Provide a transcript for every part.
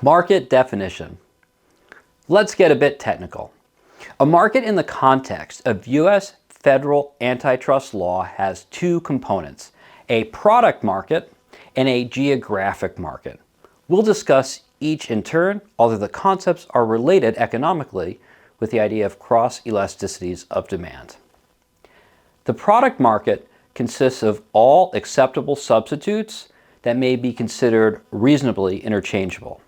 Market definition. Let's get a bit technical. A market in the context of U.S. federal antitrust law has two components, a product market and a geographic market. We'll discuss each in turn, although the concepts are related economically with the idea of cross-elasticities of demand. The product market consists of all acceptable substitutes that may be considered reasonably interchangeable.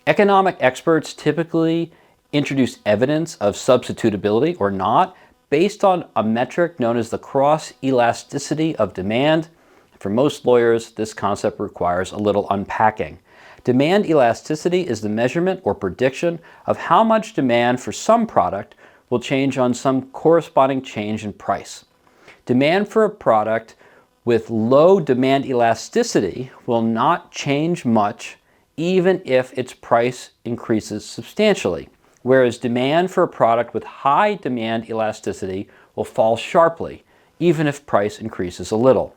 Economic experts typically introduce evidence of substitutability or not based on a metric known as the cross-elasticity of demand. For most lawyers, this concept requires a little unpacking. Demand elasticity is the measurement or prediction of how much demand for some product will change on some corresponding change in price. Demand for a product with low demand elasticity will not change much even if its price increases substantially, whereas demand for a product with high demand elasticity will fall sharply, even if price increases a little.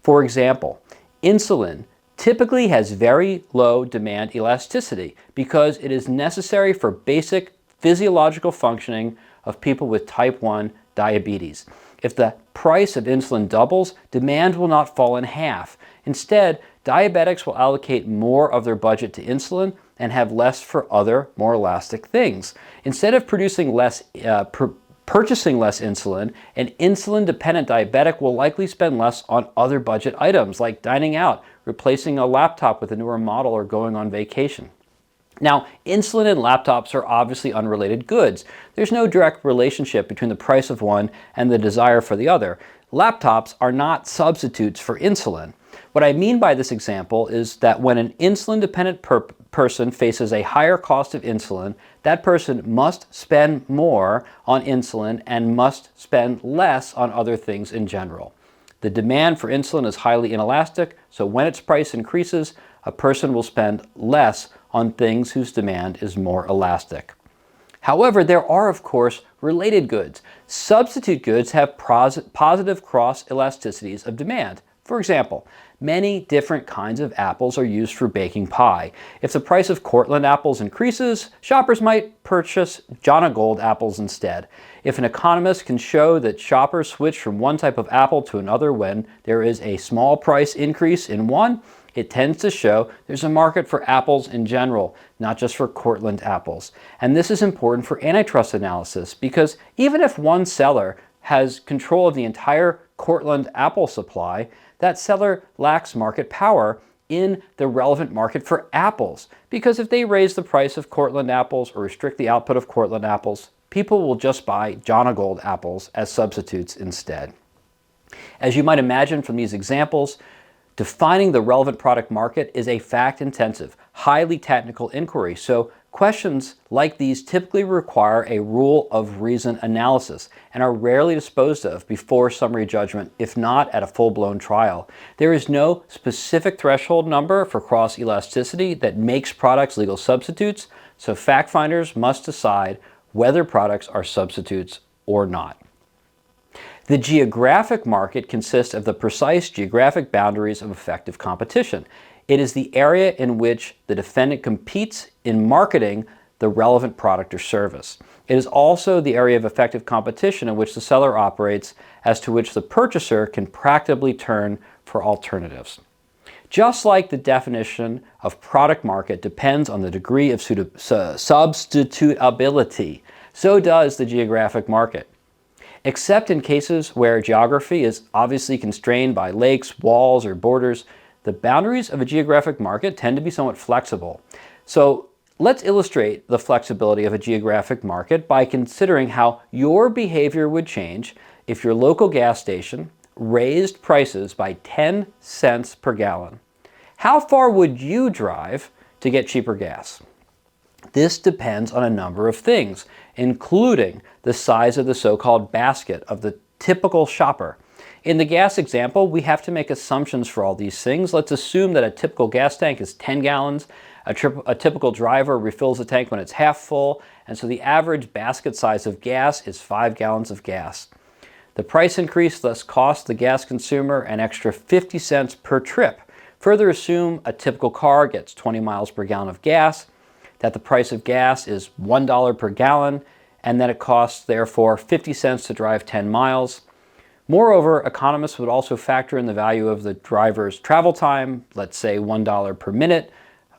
For example, insulin typically has very low demand elasticity because it is necessary for basic physiological functioning of people with type 1 diabetes. If the price of insulin doubles, demand will not fall in half. Instead, diabetics will allocate more of their budget to insulin and have less for other, more elastic things. Instead of purchasing less insulin, an insulin-dependent diabetic will likely spend less on other budget items like dining out, replacing a laptop with a newer model, or going on vacation. Now, insulin and laptops are obviously unrelated goods. There's no direct relationship between the price of one and the desire for the other. Laptops are not substitutes for insulin. What I mean by this example is that when an insulin-dependent person faces a higher cost of insulin, that person must spend more on insulin and must spend less on other things in general. The demand for insulin is highly inelastic, so when its price increases, a person will spend less on things whose demand is more elastic. However, there are, of course, related goods. Substitute goods have positive cross-elasticities of demand. For example, many different kinds of apples are used for baking pie. If the price of Cortland apples increases, shoppers might purchase Jonagold apples instead. If an economist can show that shoppers switch from one type of apple to another when there is a small price increase in one, it tends to show there's a market for apples in general, not just for Cortland apples. And this is important for antitrust analysis because even if one seller has control of the entire Cortland apple supply, that seller lacks market power in the relevant market for apples. Because if they raise the price of Cortland apples or restrict the output of Cortland apples, people will just buy Jonagold apples as substitutes instead. As you might imagine from these examples, defining the relevant product market is a fact-intensive, highly technical inquiry, so questions like these typically require a rule of reason analysis and are rarely disposed of before summary judgment, if not at a full-blown trial. There is no specific threshold number for cross-elasticity that makes products legal substitutes, so fact-finders must decide whether products are substitutes or not. The geographic market consists of the precise geographic boundaries of effective competition. It is the area in which the defendant competes in marketing the relevant product or service. It is also the area of effective competition in which the seller operates, as to which the purchaser can practically turn for alternatives. Just like the definition of product market depends on the degree of substitutability, so does the geographic market. Except in cases where geography is obviously constrained by lakes, walls, or borders, the boundaries of a geographic market tend to be somewhat flexible. So let's illustrate the flexibility of a geographic market by considering how your behavior would change if your local gas station raised prices by 10 cents per gallon. How far would you drive to get cheaper gas? This depends on a number of things, including the size of the so-called basket of the typical shopper. In the gas example, we have to make assumptions for all these things. Let's assume that a typical gas tank is 10 gallons. A typical driver refills the tank when it's half full, and so the average basket size of gas is 5 gallons of gas. The price increase thus costs the gas consumer an extra 50 cents per trip, Further assume a typical car gets 20 miles per gallon of gas, that the price of gas is $1 per gallon, and that it costs, therefore, 50 cents to drive 10 miles. Moreover, economists would also factor in the value of the driver's travel time, let's say $1 per minute,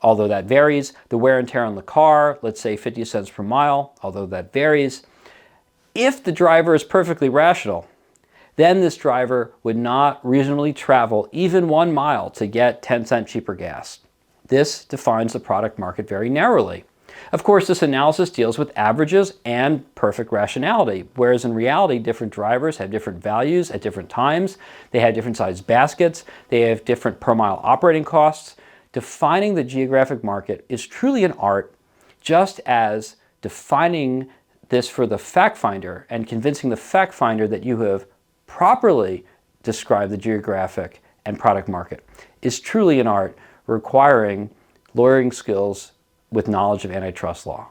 although that varies, the wear and tear on the car, let's say 50 cents per mile, although that varies. If the driver is perfectly rational, then this driver would not reasonably travel even 1 mile to get 10-cent cheaper gas. This defines the product market very narrowly. Of course, this analysis deals with averages and perfect rationality, whereas in reality, different drivers have different values at different times, they have different sized baskets, they have different per mile operating costs. Defining the geographic market is truly an art, just as defining this for the fact finder and convincing the fact finder that you have properly described the geographic and product market is truly an art requiring lawyering skills with knowledge of antitrust law.